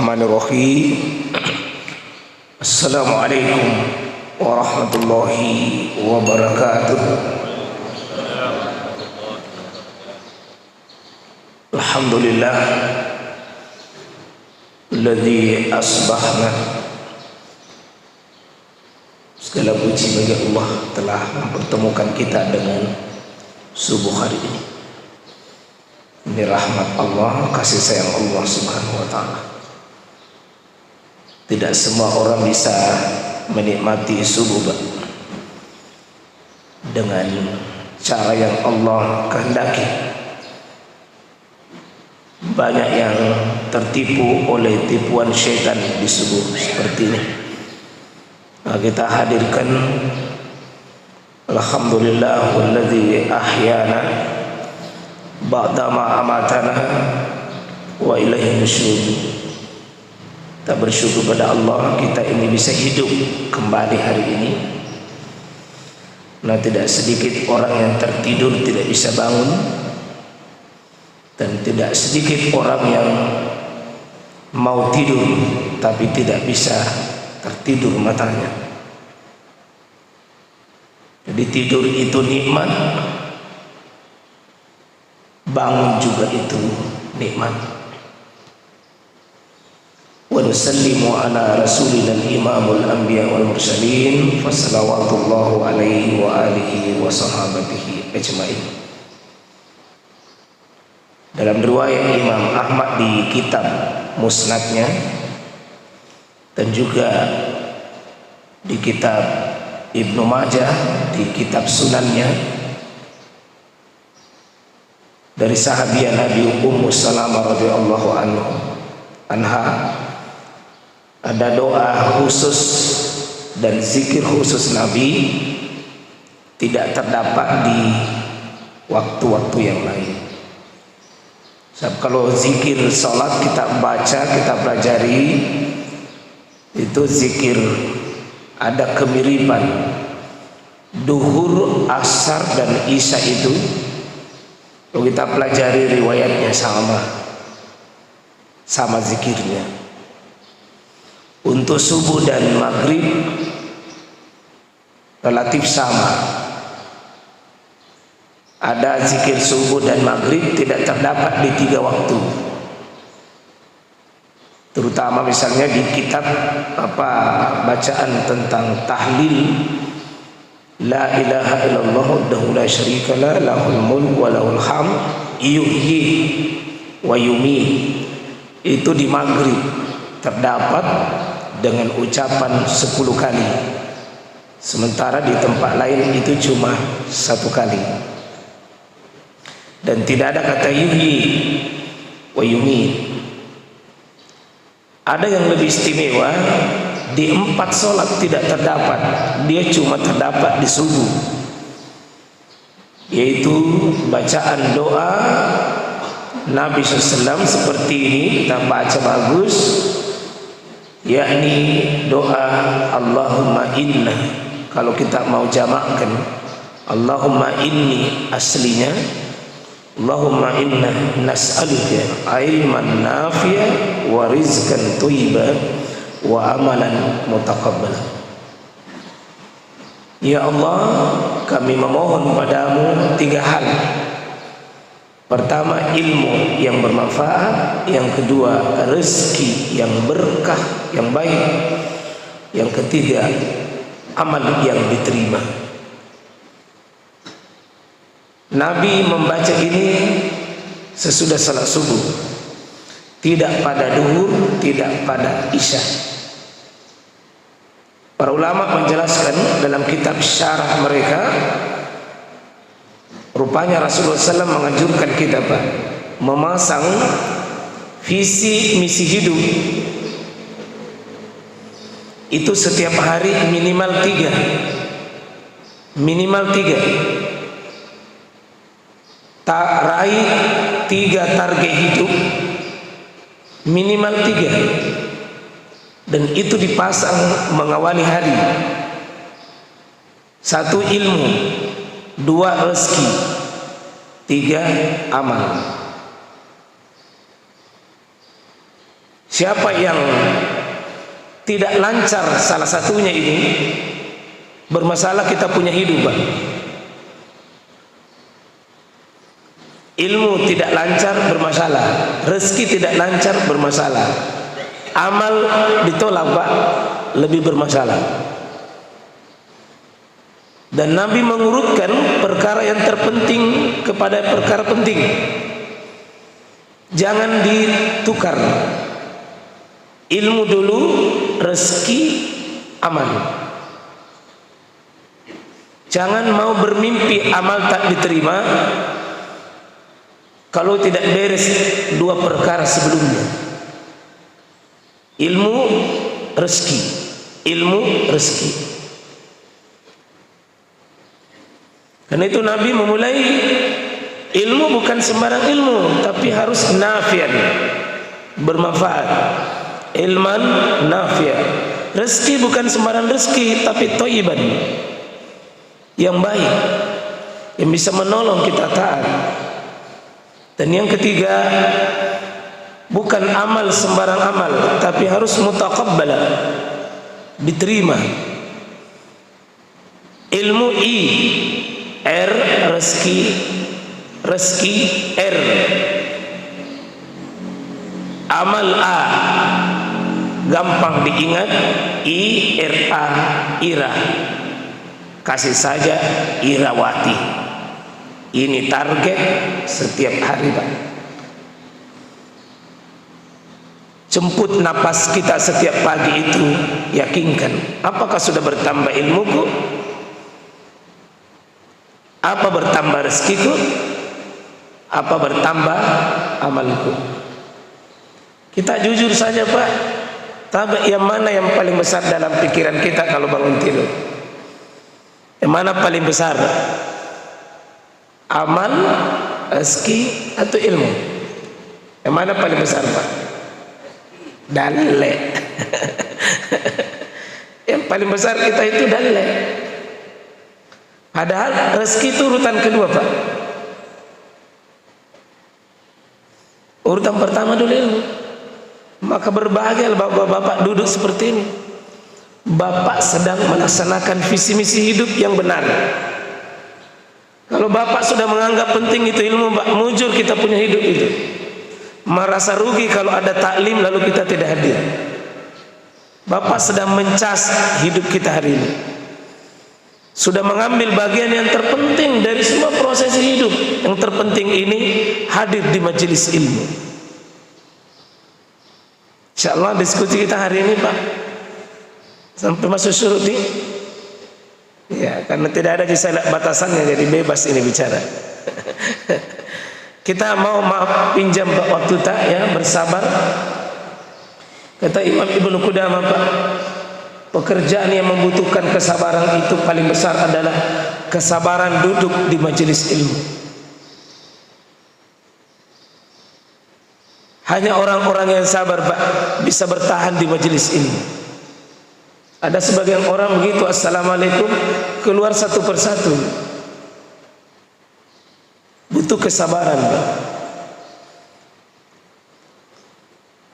Bismillahirrahmanirrahim. Assalamualaikum warahmatullahi wabarakatuh. Alhamdulillah alladzi asbahna. Segala puji bagi Allah telah mempertemukan kita dengan subuh hari ini. Ini rahmat Allah, kasih sayang Allah Subhanahu wa ta'ala. Tidak semua orang bisa menikmati subuh dengan cara yang Allah kehendaki. Banyak yang tertipu oleh tipuan syaitan di subuh seperti ini. Nah, kita hadirkan alhamdulillah walladzi ahyana ba'dama amatana wa ilaihi nusyur. Kita bersyukur pada Allah kita ini bisa hidup kembali hari ini. Nah, tidak sedikit orang yang tertidur tidak bisa bangun, dan tidak sedikit orang yang mau tidur tapi tidak bisa tertidur matanya. Jadi tidur itu nikmat, bangun juga itu nikmat. Wa nusallimu ala rasulina imamul anbiya wal mursalin fa salawatullahu alaihi wa alihi wa sahabatihi ajmain. Dalam riwayat Imam Ahmad di kitab Musnadnya dan juga di kitab Ibnu Majah di kitab Sunannya dari sahabiah Nabi Ummu Salamah radhiyallahu anha, ada doa khusus dan zikir khusus Nabi tidak terdapat di waktu-waktu yang lain. Sebab kalau zikir salat kita baca, kita pelajari, itu zikir ada kemiripan. Duhur, asar dan isya itu kalau kita pelajari riwayatnya sama zikirnya. Untuk subuh dan maghrib relatif sama. Ada zikir subuh dan maghrib tidak terdapat di 3 waktu. Terutama misalnya di kitab bacaan tentang tahlil, la ilaha illallah wahdahu la syarikalah lahul mulk wa lahul hamd yuhyi wa yumiit. Itu di maghrib terdapat dengan ucapan 10 kali. Sementara di tempat lain itu cuma 1 kali. Dan tidak ada kata yuhyi wa yumiit. Ada yang lebih istimewa, di 4 sholat tidak terdapat, dia cuma terdapat di subuh, yaitu bacaan doa Nabi SAW seperti ini. Kita baca bagus, yakni doa Allahumma inna. Kalau kita mau jamakkan Allahumma inni, aslinya Allahumma inna nas'aluka ilman nafi'a wa rizqan thayyiban wa amalan mutaqabbala. Ya Allah, kami memohon padamu 3 hal. Pertama, ilmu yang bermanfaat. Yang kedua, rezeki yang berkah, yang baik. Yang ketiga, amal yang diterima. Nabi membaca ini sesudah salat subuh, tidak pada duhur, tidak pada isya. Para ulama menjelaskan dalam kitab syarah mereka, rupanya Rasulullah SAW menganjurkan kita memasang visi misi hidup itu setiap hari minimal 3. Raih 3 target hidup, minimal 3, dan itu dipasang mengawali hari. 1 ilmu, 2 rezeki, 3 amal. Siapa yang tidak lancar salah satunya ini, bermasalah kita punya hidup, Pak. Ilmu tidak lancar, bermasalah. Rezeki tidak lancar, bermasalah. Amal ditolak, Pak, lebih bermasalah. Dan Nabi mengurutkan perkara yang terpenting kepada perkara penting. Jangan ditukar. Ilmu dulu, rezeki, amal. Jangan mau bermimpi amal tak diterima kalau tidak beres dua perkara sebelumnya. Ilmu, rezeki. Ilmu, rezeki. Karena itu Nabi memulai ilmu bukan sembarang ilmu, tapi harus nafian, bermanfaat. Ilman nafian. Rezeki bukan sembarang rezeki, tapi thayyiban, yang baik, yang bisa menolong kita taat. Dan yang ketiga, bukan amal sembarang amal, tapi harus mutaqabbala, diterima. Ilmu I, R, rezeki, rezeki R. Amal A, gampang diingat, I, R, A, Ira. Kasih saja Irawati. Ini target setiap hari, Pak. Jemput napas kita setiap pagi itu, yakinkan, apakah sudah bertambah ilmuku? Apa bertambah rezekiku? Apa bertambah amalku? Kita jujur saja, Pak. Tapi yang mana yang paling besar dalam pikiran kita kalau bangun tidur? Yang mana paling besar? Amal, rezeki, atau ilmu? Yang mana paling besar, Pak? Dalle. Yang paling besar kita itu dalle. Padahal rezeki itu urutan kedua, Pak. Urutan pertama dulu ilmu. Maka berbahagia bapak-bapak duduk seperti ini. Bapak sedang melaksanakan visi misi hidup yang benar. Kalau bapak sudah menganggap penting itu ilmu, Pak, mujur kita punya hidup itu. Merasa rugi kalau ada taklim lalu kita tidak hadir. Bapak sedang mencas hidup kita hari ini. Sudah mengambil bagian yang terpenting dari semua proses hidup. Yang terpenting ini hadir di majelis ilmu. InsyaAllah diskusi kita hari ini, Pak, sampai masuk syuruti. Ya, karena tidak ada batasannya, jadi bebas ini bicara. Kita mau maaf pinjam, Pak, waktu tak, ya, bersabar. Kata Imam Ibnu Qudamah, Pak, pekerjaan yang membutuhkan kesabaran itu paling besar adalah kesabaran duduk di majelis ilmu. Hanya orang-orang yang sabar, Pak, bisa bertahan di majelis ilmu. Ada sebagian orang begitu, assalamualaikum, keluar satu persatu. Butuh kesabaran, Pak.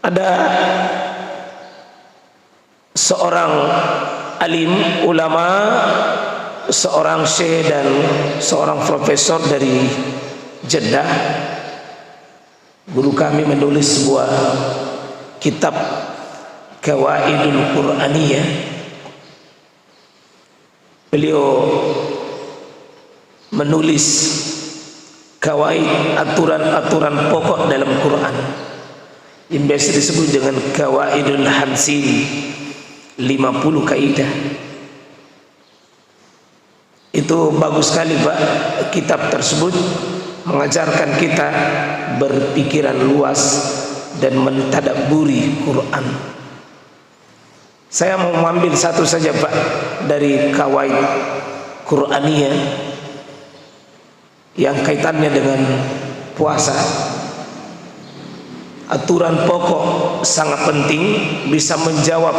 Ada seorang alim, ulama, seorang syekh dan seorang profesor dari Jeddah. Guru kami menulis sebuah kitab Qawaidul Qur'aniyah. Beliau menulis kawaid, aturan-aturan pokok dalam Quran yang biasa disebut dengan Qawaidul Hamsin, 50 kaidah. Itu bagus sekali, Pak. Kitab tersebut mengajarkan kita berpikiran luas dan mentadabburi Quran. Saya mau mengambil satu saja, Pak, dari kawaid Qur'aniyah yang kaitannya dengan puasa. Aturan pokok sangat penting, bisa menjawab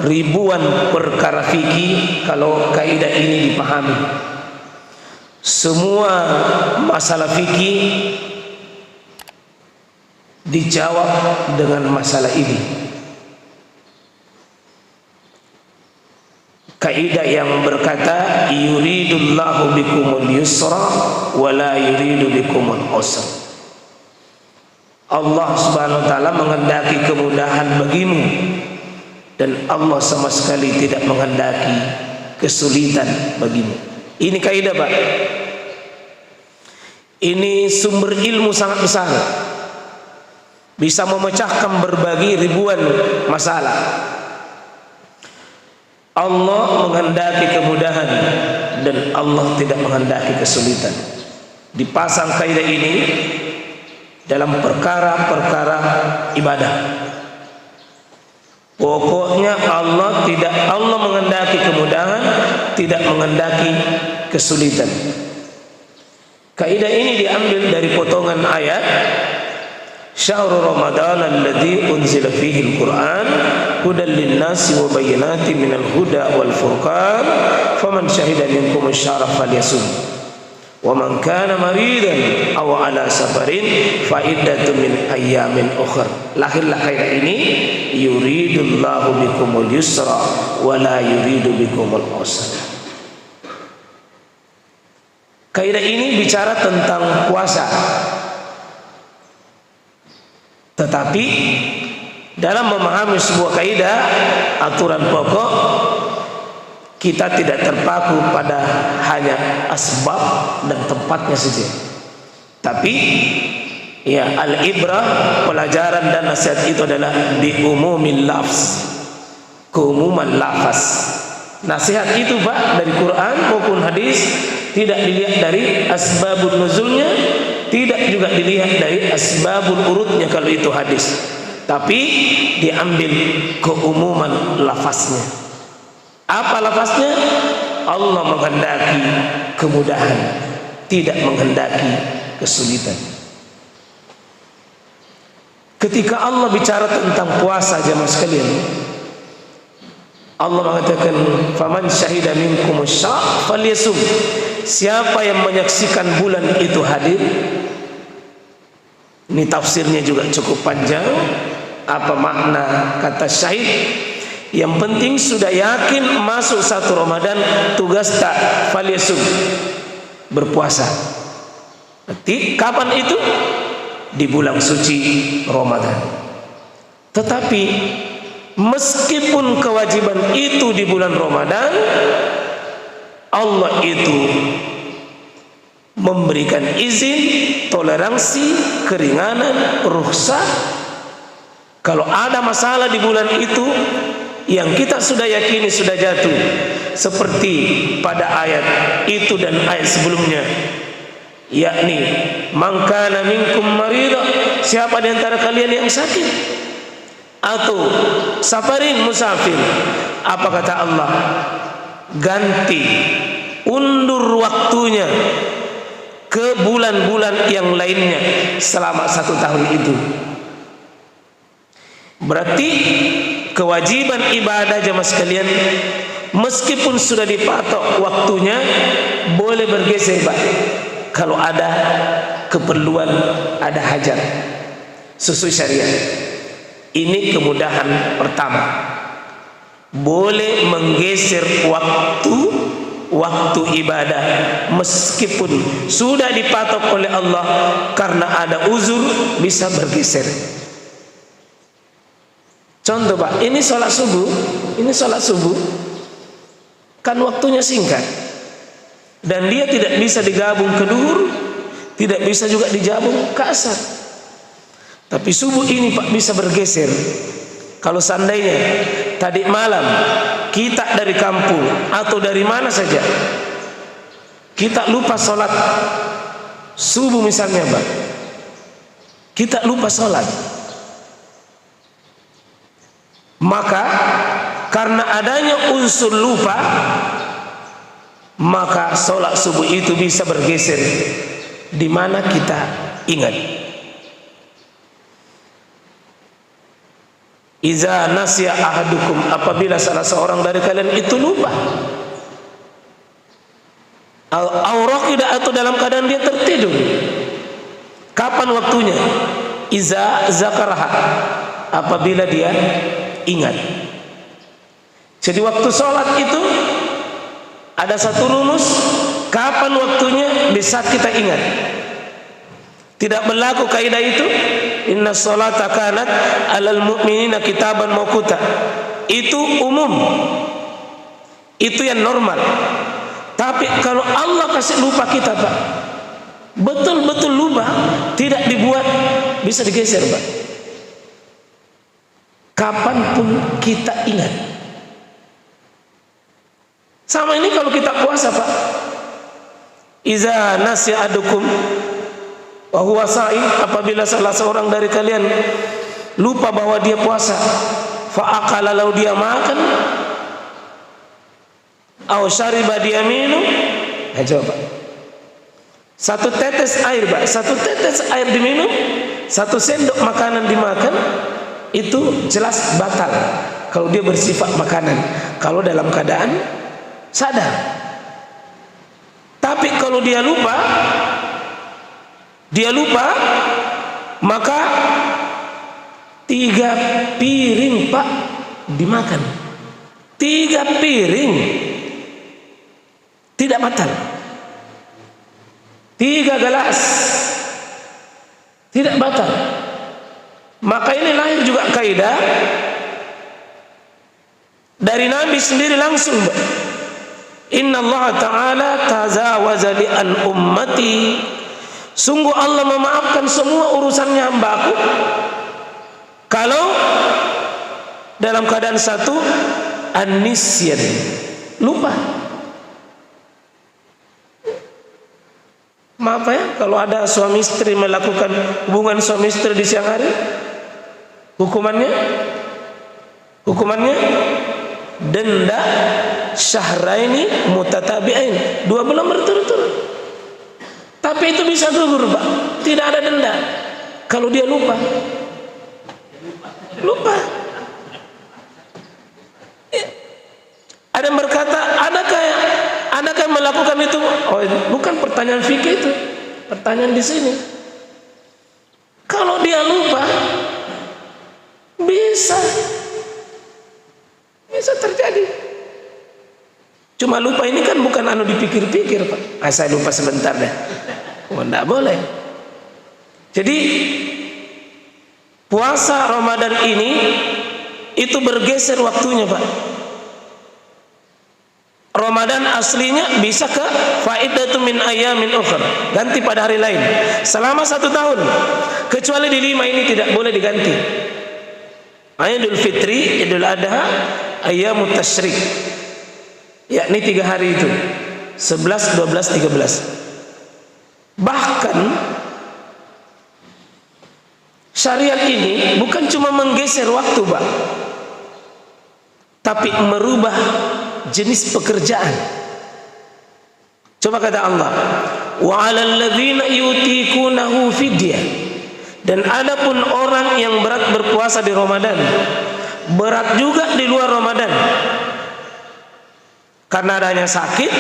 ribuan perkara fikih kalau kaidah ini dipahami. Semua masalah fikih dijawab dengan masalah ini. Kaidah yang berkata yuridullahu bikumul yusra wa la yuridu bikumul usra. Allah Subhanahu wa taala menghendaki kemudahan bagimu dan Allah sama sekali tidak menghendaki kesulitan bagimu. Ini kaidah, Pak. Ini sumber ilmu sangat besar. Bisa memecahkan berbagai ribuan masalah. Allah menghendaki kemudahan dan Allah tidak menghendaki kesulitan. Dipasang kaidah ini dalam perkara-perkara ibadah. Pokoknya Allah menghendaki kemudahan, tidak menghendaki kesulitan. Kaidah ini diambil dari potongan ayat Syahrul Ramadan alladzi unzila fihi al-Qur'an hudan lin-nasi wa bayyinatin minal huda wal furqan faman syahida minkum asy-syahra falyasum wa man kana maridan aw ala safarin fa iddatun min ayyamin ukhra. Lahirlah kaidah ini yuridullahu bikumul yusra wa la yuridu bikumul usra. Kaidah ini bicara tentang puasa. Tetapi dalam memahami sebuah kaidah, aturan pokok, kita tidak terpaku pada hanya asbab dan tempatnya saja. Tapi ya, al-ibrah, pelajaran dan nasihat itu adalah di umumil lafz, keumuman lafaz. Nasihat itu, Pak, dari Quran maupun hadis, tidak dilihat dari asbabun nuzulnya, tidak juga dilihat dari asbabul urutnya kalau itu hadis, tapi diambil keumuman lafaznya. Apa lafaznya? Allah menghendaki kemudahan, tidak menghendaki kesulitan. Ketika Allah bicara tentang puasa, jemaah sekalian, Allah mengatakan faman syahida minkum asy-syahr falyasum. Siapa yang menyaksikan bulan itu hadir. Ini tafsirnya juga cukup panjang. Apa makna kata syahid? Yang penting sudah yakin masuk satu Ramadan, tugas tak falyasum, berpuasa. Berarti kapan itu? Di bulan suci Ramadan. Tetapi meskipun kewajiban itu di bulan Ramadan, Allah itu memberikan izin, toleransi, keringanan, rukhsah. Kalau ada masalah di bulan itu yang kita sudah yakini sudah jatuh, seperti pada ayat itu dan ayat sebelumnya, yakni man kana minkum marida, siapa di antara kalian yang sakit atau safarin, musafir, apa kata Allah? Ganti, undur waktunya ke bulan-bulan yang lainnya selama 1 tahun itu. Berarti kewajiban ibadah jemaah sekalian, meskipun sudah dipatok waktunya, boleh bergeser, Pak, kalau ada keperluan, ada hajat sesuai syariat. Ini kemudahan pertama. Boleh menggeser waktu ibadah meskipun sudah dipatok oleh Allah, karena ada uzur bisa bergeser. Contoh, Pak, ini sholat subuh kan waktunya singkat dan dia tidak bisa digabung ke duhur, tidak bisa juga digabung ke asar. Tapi subuh ini, Pak, bisa bergeser. Kalau seandainya tadi malam kita dari kampung atau dari mana saja, kita lupa sholat subuh misalnya, Pak, kita lupa sholat, maka karena adanya unsur lupa, maka sholat subuh itu bisa bergeser di mana kita ingat. Iza nasya ahadukum, apabila salah seorang dari kalian itu lupa, atau dalam keadaan dia tertidur, kapan waktunya? iza zakaraha, apabila dia ingat. Jadi waktu sholat itu ada satu rumus, kapan waktunya, di saat kita ingat. Tidak berlaku kaidah itu, inna sholata kanat alal mu'minina kitaban mawquta. Itu umum, itu yang normal. Tapi kalau Allah kasih lupa kita, Pak, betul-betul lupa, tidak dibuat, bisa digeser, Pak. Kapanpun kita ingat. Sama ini kalau kita puasa, Pak. Iza nasya adukum wa huwa sha'im, apabila salah seorang dari kalian lupa bahwa dia puasa, fa akala, lalu dia makan, aw syariba, dia minum. Coba, satu tetes air, Pak, satu tetes air diminum, satu sendok makanan dimakan, itu jelas batal kalau dia bersifat makanan, kalau dalam keadaan sadar. Tapi kalau dia lupa, maka 3 piring, Pak, dimakan. 3 piring tidak batal. 3 gelas tidak batal. Maka ini lahir juga kaidah dari Nabi sendiri langsung, Pak. Inna Allah Ta'ala tazawaza li an ummati, sungguh Allah memaafkan semua urusannya hambaku kalau dalam keadaan satu, an-nisyan, lupa. Maaf ya, kalau ada suami istri melakukan hubungan suami istri di siang hari, hukumannya denda syahraini mutatabi'ain, 2 bulan berturut-turut. Tapi itu bisa gugur, Pak, tidak ada denda kalau dia lupa. Ada yang berkata, adakah yang melakukan itu? Oh, bukan pertanyaan fikih itu, pertanyaan di sini. Kalau dia lupa, bisa terjadi. Cuma lupa ini kan bukan dipikir-pikir, Pak. Saya lupa sebentar deh. Oh, enggak boleh. Jadi puasa Ramadan ini itu bergeser waktunya, Pak. Ramadan aslinya bisa ke faidatu min ayamin ukhra, ganti pada hari lain selama 1 tahun, kecuali di 5 ini tidak boleh diganti. Idul Fitri, Idul Adha, Ayyamut Tasyrik, yakni 3 hari itu, 11, 12, 13. Bahkan syariat ini bukan cuma menggeser waktu, Pak, tapi merubah jenis pekerjaan. Coba kata Allah, wa 'alal ladzina yutikunahu fidyah, dan adapun orang yang berat berpuasa di Ramadan, berat juga di luar Ramadan karena adanya sakit.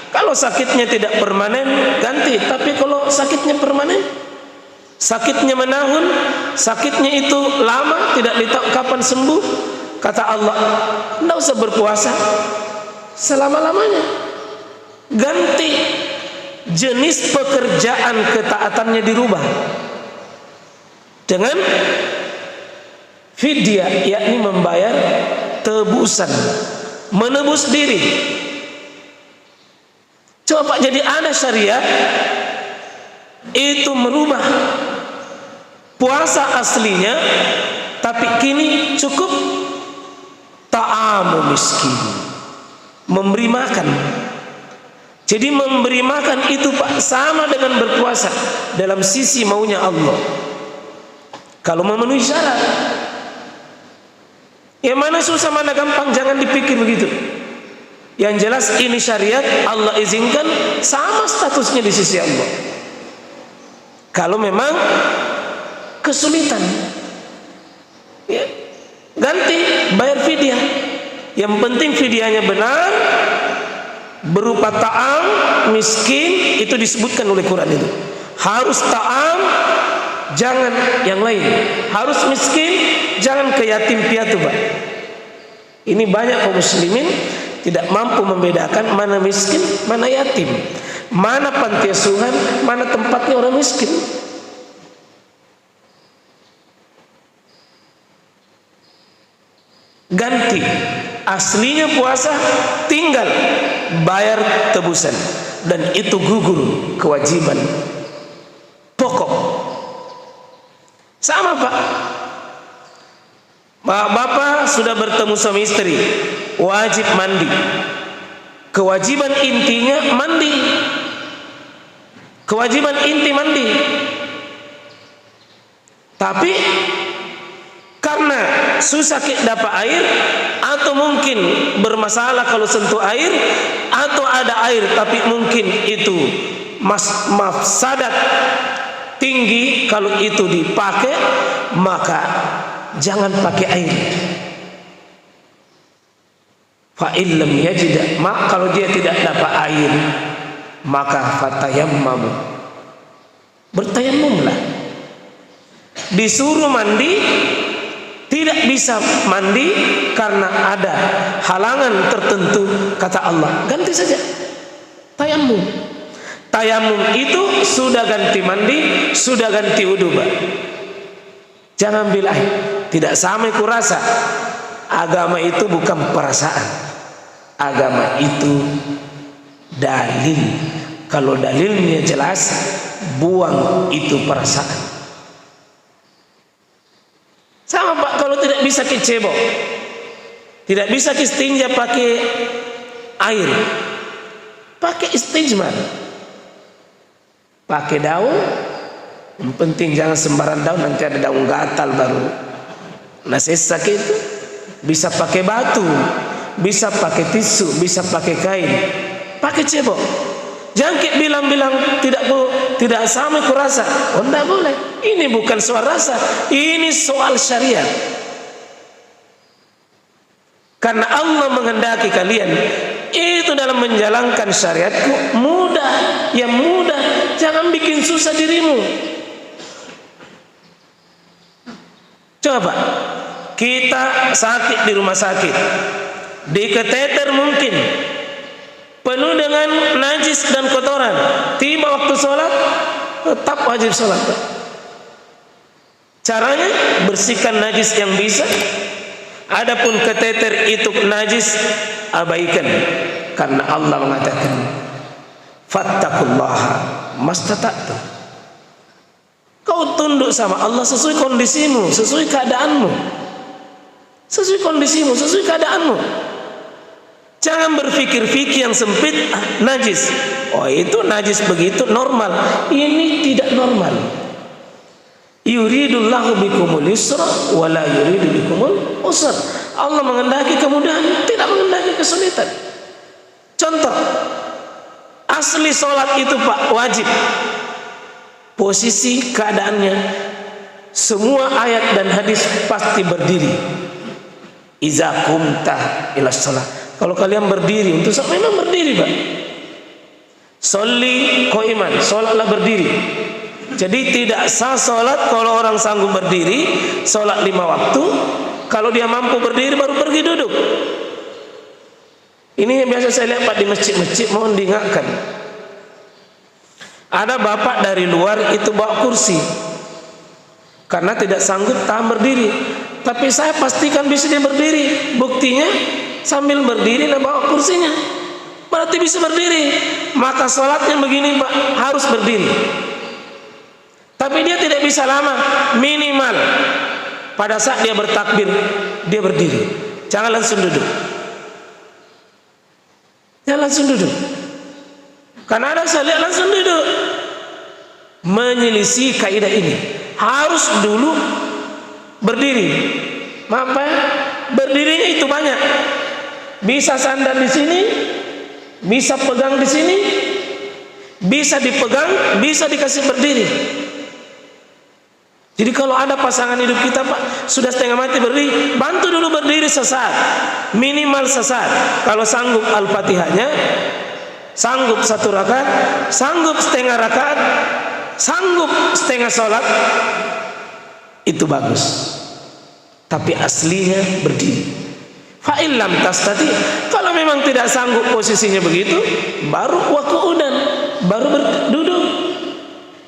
Kalau sakitnya tidak permanen, ganti. Tapi kalau sakitnya permanen, sakitnya menahun, sakitnya itu lama, tidak ditahu kapan sembuh, kata Allah, tidak usah berpuasa selama-lamanya. Ganti jenis pekerjaan, ketaatannya dirubah dengan fidyah, yakni membayar tebusan, menebus diri. Coba, jadi ada syariat itu merubah puasa aslinya, tapi kini cukup ta'amu miskin, memberi makan. Jadi memberi makan itu, Pak, sama dengan berpuasa dalam sisi maunya Allah, kalau memenuhi syarat. Yang mana susah, mana gampang, jangan dipikir begitu. Yang jelas ini syariat, Allah izinkan, sama statusnya di sisi Allah. Kalau memang kesulitan, ya, ganti, bayar fidyah. Yang penting fidyahnya benar, berupa ta'am miskin, itu disebutkan oleh Quran itu. Harus ta'am jangan yang lain. Harus miskin, jangan ke yatim piatu, Pak. Ini banyak kaum muslimin tidak mampu membedakan mana miskin, mana yatim, mana panti asuhan, mana tempatnya orang miskin. Ganti, aslinya puasa tinggal bayar tebusan, dan itu gugur kewajiban pokok. Sama, Pak. Bapak sudah bertemu suami istri, wajib mandi. Kewajiban intinya mandi. Kewajiban inti mandi. Tapi karena susah dapat air, atau mungkin bermasalah kalau sentuh air, atau ada air tapi mungkin itu mafsadat tinggi kalau itu dipakai, maka jangan pakai air. Fa illam yajid, maka kalau dia tidak dapat air, maka fatayammamu, bertayamumlah. Disuruh mandi, tidak bisa mandi karena ada halangan tertentu, kata Allah, ganti saja tayamum. Tayamum itu sudah ganti mandi, sudah ganti wudu, Pak. Jangan bilang tidak sama kurasa. Agama itu bukan perasaan. Agama itu dalil. Kalau dalilnya jelas, buang itu perasaan. Sama, Pak, kalau tidak bisa kecebok, tidak bisa istinja pakai air, pakai istijmar, pakai daun. Yang penting jangan sembarang daun, nanti ada daun gatal baru nasesak itu. Bisa pakai batu, bisa pakai tisu, bisa pakai kain, pakai cebok. Jangan bilang-bilang tidak sama kurasa. Oh, tidak boleh. Ini bukan soal rasa, ini soal syariat. Karena Allah menghendaki kalian itu dalam menjalankan syariatku mudah, yang mudah. Jangan bikin susah dirimu. Coba kita sakit di rumah sakit, di kateter mungkin penuh dengan najis dan kotoran. Tiba waktu sholat, tetap wajib sholat. Caranya bersihkan najis yang bisa. Adapun kateter itu najis, abaikan. Karena Allah mengatakan, fattaqullaha mastata'tum. Kau tunduk sama Allah sesuai kondisimu, sesuai keadaanmu. Sesuai kondisimu, sesuai keadaanmu. Jangan berpikir-pikir yang sempit, najis. Oh, itu najis begitu normal. Ini tidak normal. Yuridullahu bikumul yusra wa la yuridu bikumul usra. Allah menghendaki kemudahan, tidak menghendaki kesulitan. Contoh, asli sholat itu, Pak, wajib. Posisi keadaannya, semua ayat dan hadis pasti berdiri. Iza kumta ila sholat. Kalau kalian berdiri untuk sholat, memang berdiri, Pak. Sholli qaiman, sholatlah berdiri. Jadi tidak sah sholat kalau orang sanggup berdiri, sholat 5 waktu. Kalau dia mampu berdiri baru pergi duduk. Ini yang biasa saya lihat, Pak, di masjid-masjid. Mohon diingatkan. Ada bapak dari luar itu bawa kursi karena tidak sanggup tahan berdiri. Tapi saya pastikan bisa dia berdiri. Buktinya sambil berdiri dan bawa kursinya, berarti bisa berdiri. Maka sholatnya begini, Pak, harus berdiri. Tapi dia tidak bisa lama, minimal pada saat dia bertakbir dia berdiri. Jangan langsung duduk. Jangan langsung duduk. Karena ada saya lihat langsung duduk. Menyelisih kaidah ini. Harus dulu berdiri. Apa? Berdirinya itu banyak. Bisa sandar di sini, bisa pegang di sini, bisa dipegang, bisa dikasih berdiri. Jadi kalau ada pasangan hidup kita, Pak, sudah setengah mati berdiri, bantu dulu berdiri sesaat, minimal sesaat. Kalau sanggup Al-Fatihahnya, sanggup 1 rakaat, sanggup setengah rakaat, sanggup setengah sholat itu bagus, tapi aslinya berdiri. Fa'il lam tastati, kalau memang tidak sanggup posisinya begitu, baru waqu'udan, baru berduduk.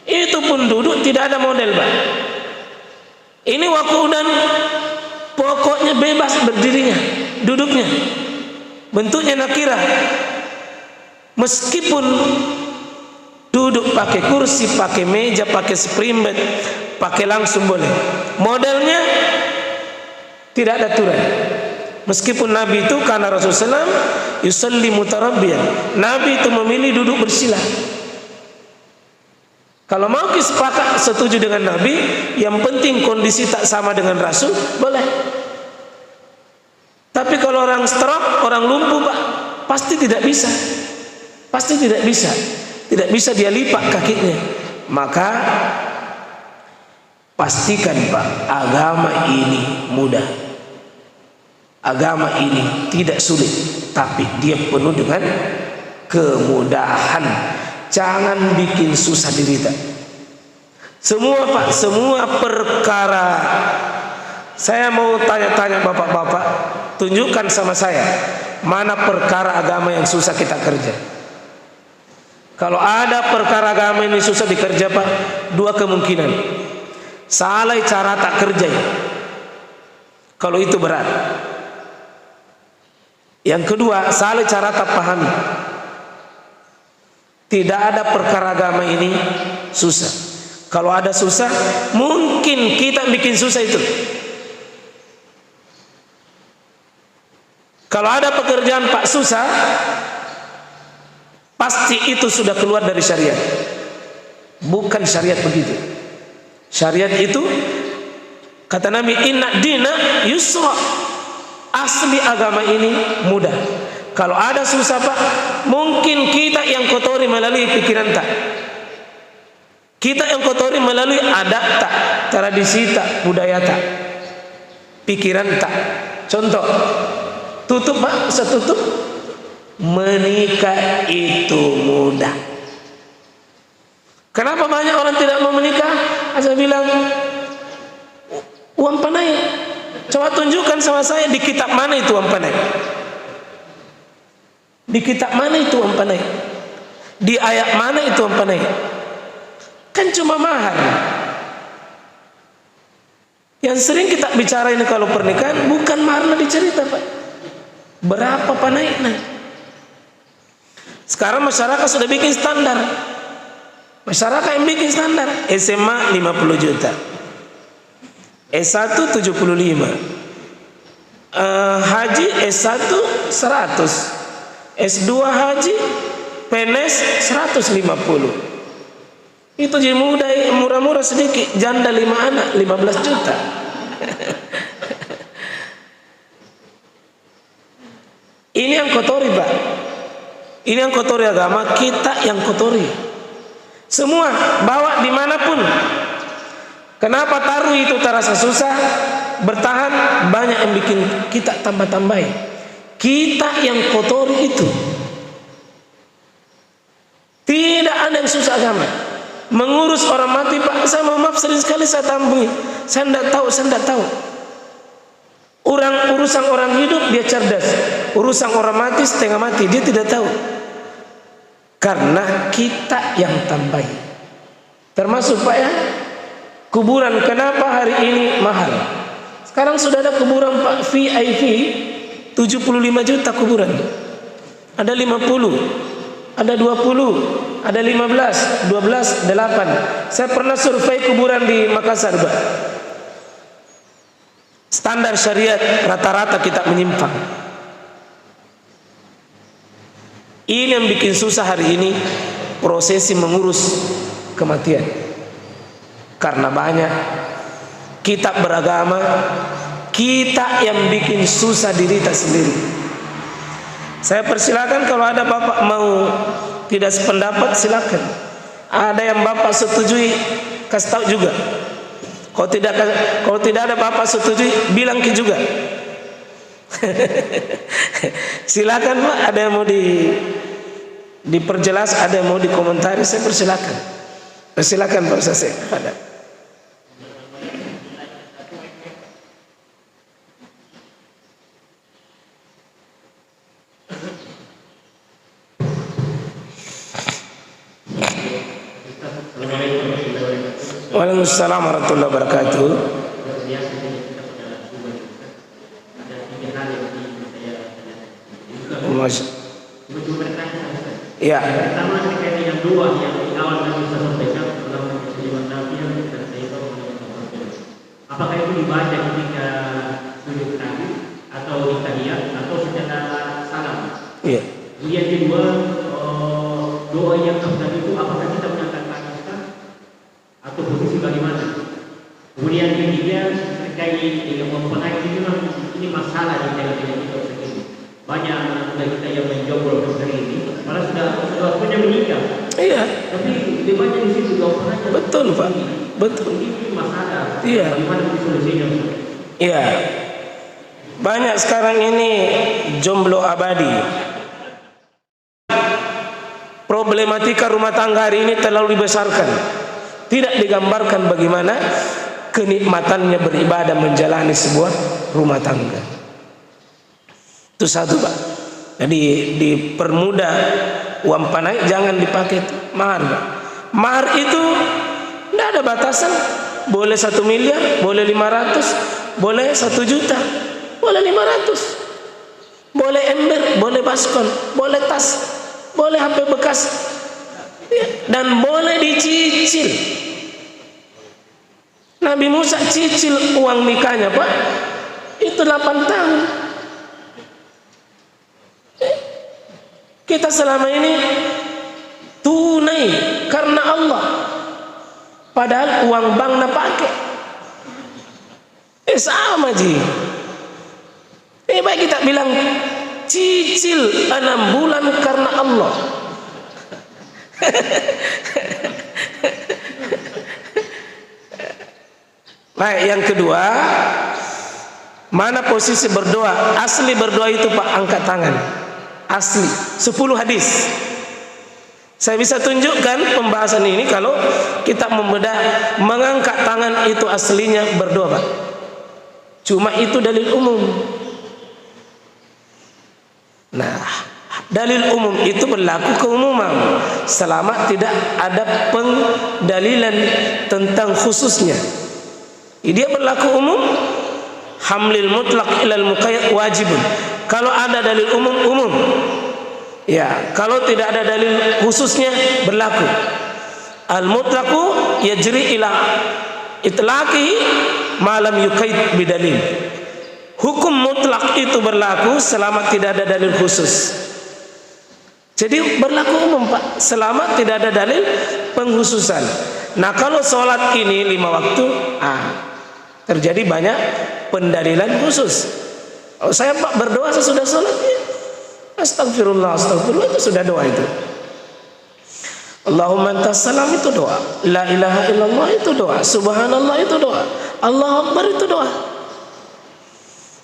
Itu pun duduk tidak ada model, Pak. Ini waqu'udan pokoknya bebas berdirinya, duduknya. Bentuknya nakirah. Meskipun duduk pakai kursi, pakai meja, pakai spring bed, pakai langsung boleh. Modelnya tidak ada aturan. Meskipun Nabi itu karena Rasulullah SAW yusalli mutarabbiyan, Nabi itu memilih duduk bersila. Kalau mau sepakat setuju dengan Nabi, yang penting kondisi tak sama dengan Rasul, boleh. Tapi kalau orang stroke, orang lumpuh, Pak, pasti tidak bisa. Pasti tidak bisa. Tidak bisa dia lipat kakinya. Maka pastikan, Pak, agama ini mudah. Agama ini tidak sulit, tapi dia penuh dengan kemudahan. Jangan bikin susah diri kita. Semua, Pak, semua perkara. Saya mau tanya-tanya bapak-bapak, tunjukkan sama saya mana perkara agama yang susah kita kerja. Kalau ada perkara agama ini susah dikerja, Pak, dua kemungkinan. Salah cara tak kerja. Kalau itu berat. Yang kedua, salah cara tak pahami. Tidak ada perkara agama ini susah. Kalau ada susah, mungkin kita bikin susah itu. Kalau ada pekerjaan, Pak, susah, pasti itu sudah keluar dari syariat. Bukan syariat begitu. Syariat itu, kata Nabi, inna dina yusra. Asli agama ini mudah. Kalau ada susah, Pak, mungkin kita yang kotori melalui pikiran tak. Kita yang kotori melalui adat tak, tradisi tak, budaya tak, pikiran tak. Contoh, tutup, Pak, setutup. Menikah itu mudah. Kenapa banyak orang tidak mau menikah? Saya bilang uang panai. Coba tunjukkan sama saya di kitab mana itu uang panai. Di kitab mana itu uang panai? Di ayat mana itu uang panai? Kan cuma mahar. Yang sering kita bicara ini kalau pernikahan bukan mahar dicerita, Pak. Berapa panainya? Sekarang masyarakat sudah bikin standar. Masyarakat yang bikin standar. SMA 50 juta. S1 75, haji S1 100, S2 haji PNS 150. Itu jadi murah-murah sedikit. Janda 5 anak 15 juta. Ini yang kotori, Pak. Ini yang kotori agama, kita yang kotori. Semua bawa dimanapun. Kenapa taruh itu terasa susah, bertahan, banyak yang bikin kita tambah-tambahin. Kita yang kotori itu. Tidak ada yang susah agama. Mengurus orang mati, Pak, saya mau maaf, sering sekali saya tambungi. Saya tidak tahu. Urusan orang hidup dia cerdas. Urusan orang mati setengah mati dia tidak tahu. Karena kita yang tambahin. Termasuk, Pak, ya, kuburan. Kenapa hari ini mahal? Sekarang sudah ada kuburan, Pak, VIP 75 juta kuburan. Ada 50, ada 20, ada 15, 12, 8. Saya pernah survei kuburan di Makassar, Pak. Standar syariat rata-rata kita menyimpang. Ini yang bikin susah hari ini prosesi mengurus kematian. Karena banyak kitab beragama, kita yang bikin susah diri kita sendiri. Saya persilakan kalau ada bapak mau tidak sependapat, silakan. Ada yang bapak setujui, kasih tahu juga. Kalau tidak ada bapak setujui, bilang ke juga. Silakan, Pak. Ada yang mau diperjelas, ada yang mau dikomentari, saya persilakan. Silakan Pak Ustaz. Ada. Waalaikumsalam warahmatullahi wabarakatuh. Ya. Pertama terkait dengan doa yang di awal Nabi sampaikan dalam perjalanan Nabi yang kita tahu. Apakah itu dibaca ketika sujud Nabi atau di tahiyat atau secara salam? Iya. Kemudian kedua, doa yang tadi itu apakah kita menyatakan kita atau posisi bagaimana? Kemudian ketiga terkait dengan mempengaruhi ini masalah di tengah-tengah kita sendiri. Banyak anak muda kita yang menjomblo hari ini, malah sudah waktunya menikah. Iya. Tapi di banyak di situ doanya. Betul Pak. Betul. Ini masalah. Iya. Bagaimana solusinya? Iya. Banyak sekarang ini jomblo abadi. Problematika rumah tangga hari ini terlalu dibesarkan. Tidak digambarkan bagaimana kenikmatannya beribadah menjalani sebuah rumah tangga. Itu satu Pak. Jadi dipermudah uang panai jangan dipakai mahar Pak. Mahar itu tidak ada batasan. Boleh 1 miliar, boleh 500, boleh 1 juta, boleh 500, boleh ember, boleh baskon, boleh tas, boleh HP bekas, dan boleh dicicil. Nabi Musa cicil uang nikahnya Pak, itu 8 tahun. Kita selama ini tunai karena Allah, padahal uang bank nak pakai. Sama ji. Baik kita bilang cicil 6 bulan karena Allah. Baik, yang kedua, mana posisi berdoa? Asli berdoa itu Pak, angkat tangan. Asli 10 hadis. Saya bisa tunjukkan pembahasan ini kalau kita membedah mengangkat tangan itu aslinya berdoa Pak. Cuma itu dalil umum. Nah, dalil umum itu berlaku keumuman selama tidak ada pendalilan tentang khususnya. Dia berlaku umum. Hamlil mutlaq ilal muqayyad wajibun. Kalau ada dalil umum, umum. Ya, kalau tidak ada dalil khususnya berlaku. Al mutlaqu yajri ila itlaqihi ma lam yuqayyad bidalil. Hukum mutlak itu berlaku selama tidak ada dalil khusus. Jadi berlaku umum Pak, selama tidak ada dalil pengkhususan. Nah, kalau sholat ini 5 waktu, terjadi banyak pendalilan khusus. Oh, saya Pak berdoa sesudah sholat ya. Astagfirullah, astagfirullah, itu sudah doa itu. Allahumma antas salam itu doa. La ilaha illallah itu doa. Subhanallah itu doa. Allahu Akbar itu doa.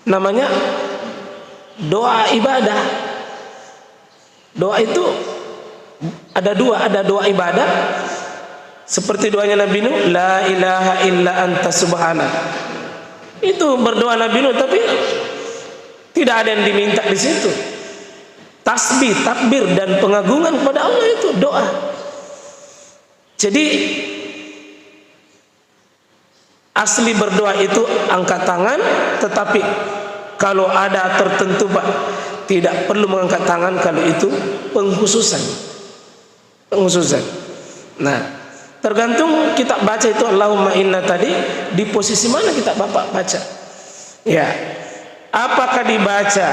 Namanya doa ibadah. Doa itu ada dua, ada doa ibadah seperti doanya Nabi Nuh, la ilaha illa anta subhanak. Itu berdoa Nabi Nuh, tapi tidak ada yang diminta di situ. Tasbih, takbir dan pengagungan kepada Allah itu doa. Jadi asli berdoa itu angkat tangan, tetapi kalau ada tertentu Pak, tidak perlu mengangkat tangan kalau itu pengkhususan. Pengkhususan. Nah, tergantung kita baca itu Allahumma inna tadi di posisi mana kita Bapak baca. Ya. Apakah dibaca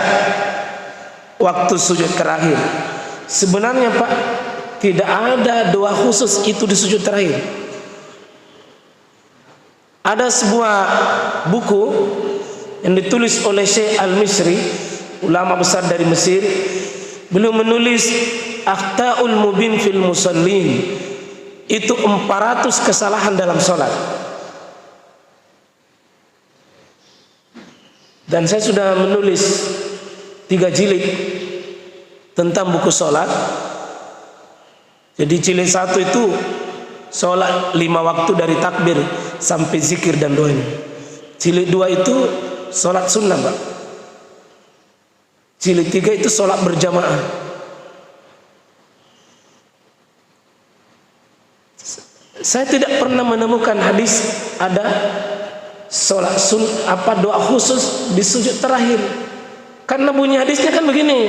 waktu sujud terakhir? Sebenarnya Pak, tidak ada doa khusus itu di sujud terakhir. Ada sebuah buku yang ditulis oleh Syekh Al-Misri, ulama besar dari Mesir. Beliau menulis Akhtaul Mubin fil Musallin. Itu 400 kesalahan dalam sholat. Dan saya sudah menulis 3 jilid tentang buku sholat. Jadi jilid 1 itu sholat 5 waktu dari takbir sampai zikir dan doanya. Jilid 2 itu sholat sunnah, Pak. Jilid 3 itu sholat berjamaah. Saya tidak pernah menemukan hadis ada sholat doa khusus di sujud terakhir. Karena bunyi hadisnya kan begini,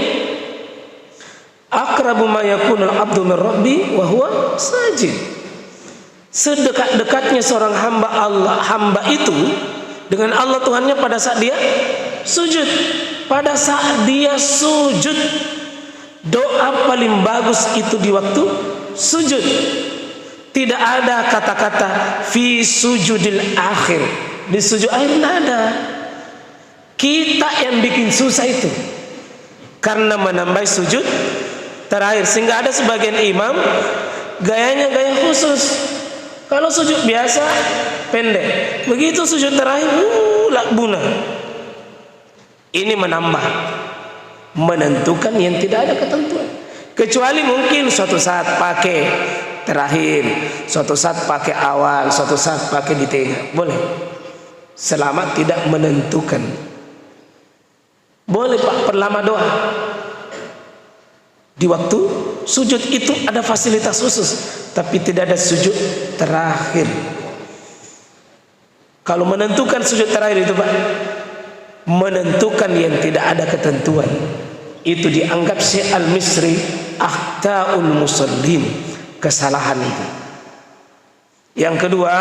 aqrabu ma yakunul abdu min rabbi wa huwa sajid. Sedekat-dekatnya seorang hamba itu dengan Allah Tuhannya pada saat dia sujud. Pada saat dia sujud, doa paling bagus itu di waktu sujud. Tidak ada kata-kata fi sujudil akhir. Di sujud akhir tidak ada. Kita yang bikin susah itu karena menambah sujud terakhir, sehingga ada sebagian imam gayanya gaya khusus. Kalau sujud biasa pendek, begitu sujud terakhir lakbuna. Ini menentukan yang tidak ada ketentuan, kecuali mungkin suatu saat pakai terakhir, suatu saat pakai awal, suatu saat pakai di tengah, boleh, selama tidak menentukan. Boleh Pak perlama doa. Di waktu sujud itu ada fasilitas khusus, tapi tidak ada sujud terakhir. Kalau menentukan sujud terakhir itu Pak, menentukan yang tidak ada ketentuan, itu dianggap Syekh Al-Misri akhta'ul musallin, kesalahan itu. Yang kedua,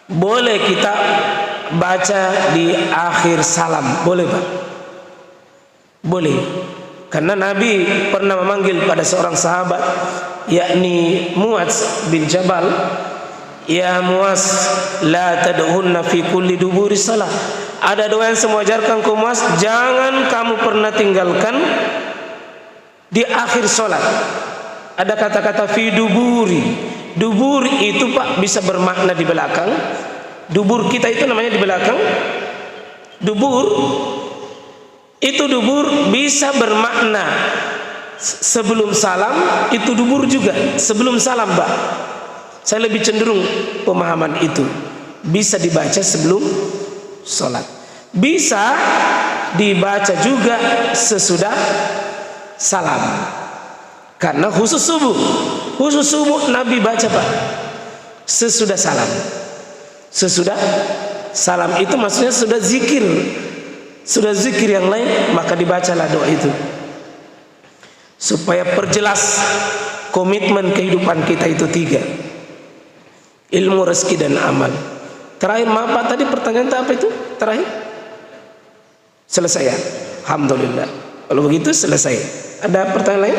boleh kita baca di akhir salam, boleh Pak, boleh. Karena Nabi pernah memanggil pada seorang sahabat, yakni Muaz bin Jabal, ya Muaz, la tad'unna fi kulli duburi salah. Ada doa yang saya ajarkan ke Muaz, jangan kamu pernah tinggalkan di akhir solat. Ada kata-kata fi duburi. Dubur itu Pak bisa bermakna di belakang. Dubur kita itu namanya di belakang. Dubur itu bisa bermakna sebelum salam, itu dubur juga sebelum salam Pak. Saya lebih cenderung pemahaman itu bisa dibaca sebelum sholat, bisa dibaca juga sesudah salam. Karena khusus subuh Nabi baca Pak sesudah salam. Sesudah salam itu maksudnya sudah zikir yang lain, maka dibacalah doa itu supaya perjelas komitmen kehidupan kita itu 3: ilmu, rezeki, dan amal. Terakhir maaf Pak, tadi pertanyaan apa itu terakhir? Selesai ya? Alhamdulillah. Kalau begitu selesai. Ada pertanyaan lain?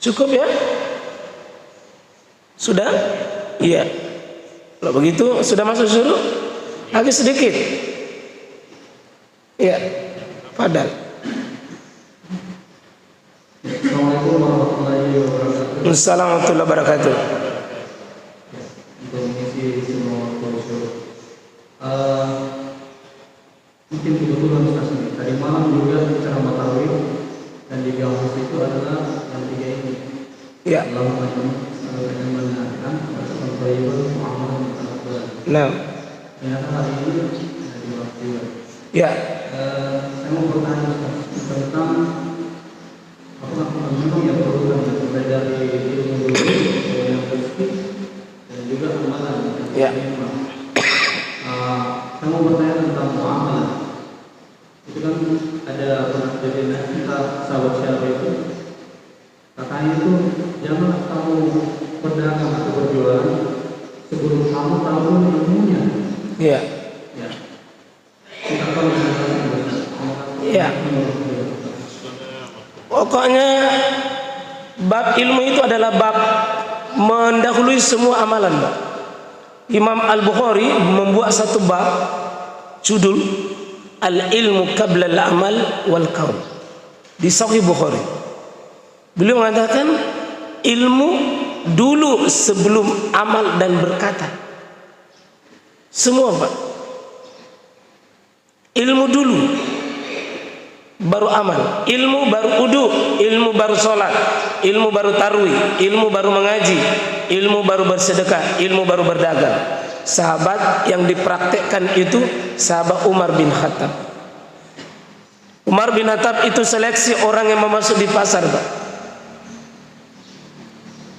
Cukup ya? Sudah? Iya. Kalau begitu sudah masuk suruh? Lagi sedikit. Iya. Padahal. Assalamualaikum warahmatullahi wabarakatuh. Assalamualaikum warahmatullahi wabarakatuh. Untuk mengisi semua kursus, mungkin kebetulan Ustaz, tadi malam juga ceramah tarawih dan di kampus itu adalah yang 3 ini. Ya. Nah. Ternyata hari ini di waktu. Ya. Saya mau bertanya tentang apakah memang yang perlu mulai dari ilmu dulu, yang rezeki dan juga amalan. Ya. Saya mau bertanya tentang muamalah. Itu kan ada pernah kejadian kita sahabat siapa itu, katanya itu janganlah kamu berdagang atau berjualan sebelum kamu tahu ilmunya. Iya. Ya. Kita tahu Iya. Pokoknya bab ilmu itu adalah bab mendahului semua amalan, Pak. Imam Al-Bukhari membuat satu bab judul Al-ilmu qabla al-amal wal qaul di Sahih Bukhari. Beliau mengatakan ilmu dulu sebelum amal dan berkata. Semua Pak. Ilmu dulu baru amal, ilmu baru wudu, ilmu baru sholat, ilmu baru tarwih, ilmu baru mengaji, ilmu baru bersedekah, ilmu baru berdagang. Sahabat yang dipraktekkan itu sahabat Umar bin Khattab. Umar bin Khattab itu seleksi orang yang mau masuk di pasar, Pak.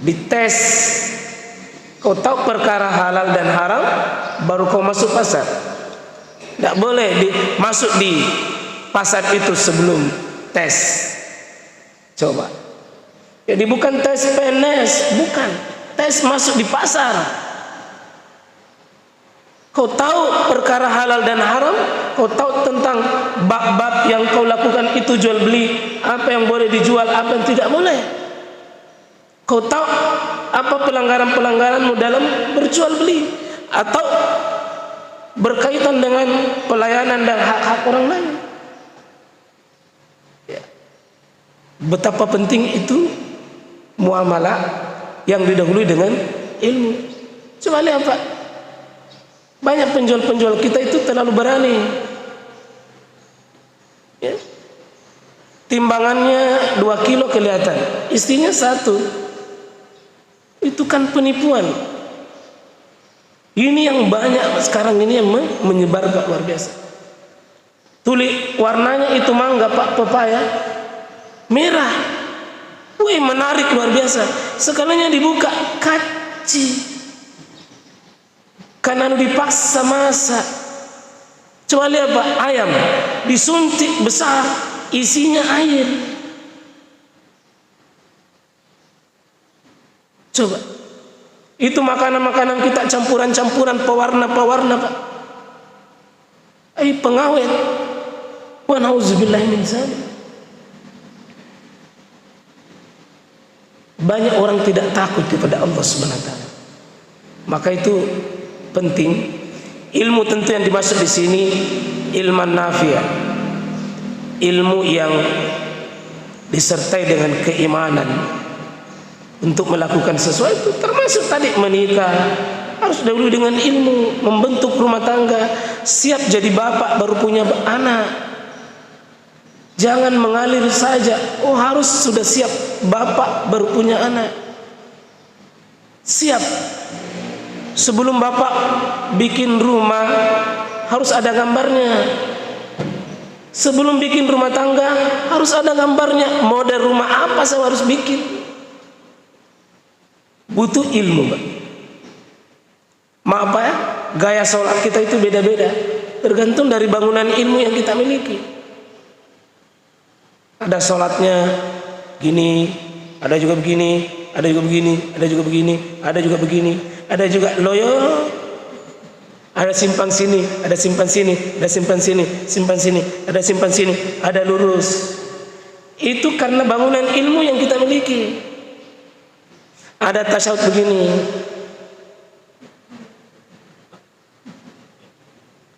Dites, kau tahu perkara halal dan haram, baru kau masuk pasar. Tidak boleh masuk di pasar itu sebelum tes. Coba. Jadi bukan tes PNS, bukan. Tes masuk di pasar. Kau tahu perkara halal dan haram, kau tahu tentang bab-bab yang kau lakukan itu jual beli, apa yang boleh dijual, apa yang tidak boleh. Kau tahu apa pelanggaran-pelanggaranmu dalam berjual beli atau berkaitan dengan pelayanan dan hak-hak orang lain. Ya. Betapa penting itu muamalah yang didahului dengan ilmu. Coba lihat, Pak. Banyak penjual-penjual kita itu terlalu berani. Ya. Timbangannya 2 kilo kelihatan, istrinya 1. Itu kan penipuan. Ini yang banyak sekarang ini yang menyebar, Pak, luar biasa. Tulis warnanya itu mangga, Pak, pepaya merah. Wih, menarik luar biasa. Sekalinya dibuka kaci. Karena dipaksa masak. Coba lihat, Pak, ayam disuntik besar, isinya air. Coba. Itu makanan-makanan kita campuran-campuran pewarna-pewarna, Pak. Pengawet. Wa nauzubillahi min dzalik. Banyak orang tidak takut kepada Allah Subhanahu wa taala. Maka itu penting. Ilmu tentu yang dimaksud di sini ilman nafi'ah, ilmu yang disertai dengan keimanan untuk melakukan sesuatu, termasuk tadi menikah harus dahulu dengan ilmu, membentuk rumah tangga, siap jadi bapak baru punya anak. Jangan mengalir saja, oh harus sudah siap bapak baru punya anak. Siap. Sebelum bapak bikin rumah harus ada gambarnya. Sebelum bikin rumah tangga harus ada gambarnya. Model rumah apa saya harus bikin. Butuh ilmu, Pak. Maaf, Pak, ya, gaya sholat kita itu beda-beda, tergantung dari bangunan ilmu yang kita miliki. Ada sholatnya gini, ada juga begini, ada juga begini, ada juga begini, ada juga begini, ada juga loyo, ada simpan sini, ada simpan sini, ada simpan sini, simpan sini, ada simpan sini, ada lurus. Itu karena bangunan ilmu yang kita miliki. Ada tasyahud begini,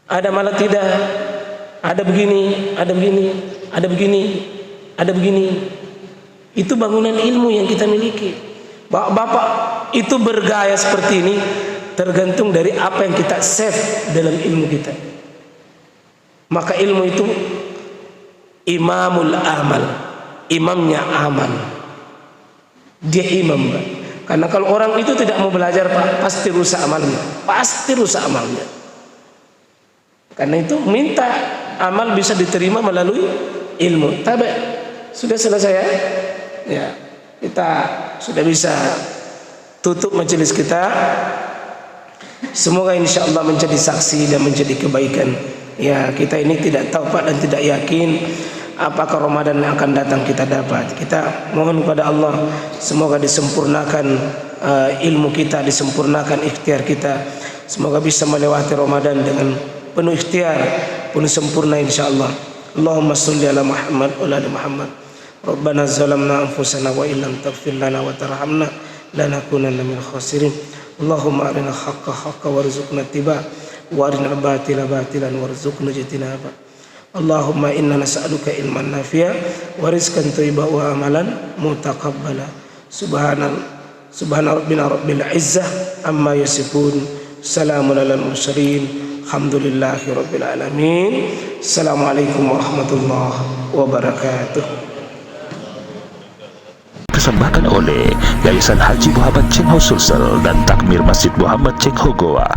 ada malah tidak, ada begini, ada begini, ada begini, ada begini. Itu bangunan ilmu yang kita miliki. Bapak itu bergaya seperti ini tergantung dari apa yang kita save dalam ilmu kita. Maka ilmu itu imamul amal, imamnya amal. Dia imam, Pak. Karena kalau orang itu tidak mau belajar, Pak, pasti rusak amalnya, pasti rusak amalnya. Karena itu minta amal bisa diterima melalui ilmu. Tapi sudah selesai, ya? Ya, kita sudah bisa tutup majelis kita. Semoga insya Allah menjadi saksi dan menjadi kebaikan. Ya, kita ini tidak tahu, Pak, dan tidak yakin apakah Ramadan yang akan datang kita dapat. Kita mohon kepada Allah semoga disempurnakan ilmu kita, disempurnakan ikhtiar kita. Semoga bisa melewati Ramadan dengan penuh ikhtiar, penuh sempurna insyaallah. Allahumma shalli ala Muhammad wa ala Muhammad. Rabbana zalamna anfusana wa illam taghfir lana wa tarhamna lanakunanna minal khasirin. Allahumma arina haqqa haqqa warzuqna ittiba' wa arina batila batilan warzuqna ijtinaba. Allahumma inna nas'aluka ilman nafi'a wa rizqan thayyiban wa amalan mutaqabbala. Subhana rabbina rabbil izzah amma yasifun. Salamun alal mursalin. Alhamdulillahirabbil alamin. Assalamualaikum warahmatullahi wabarakatuh. Persembahkan oleh Yayasan Haji Muhammad Cengho Sulsel dan Takmir Masjid Muhammad Cengho Goa.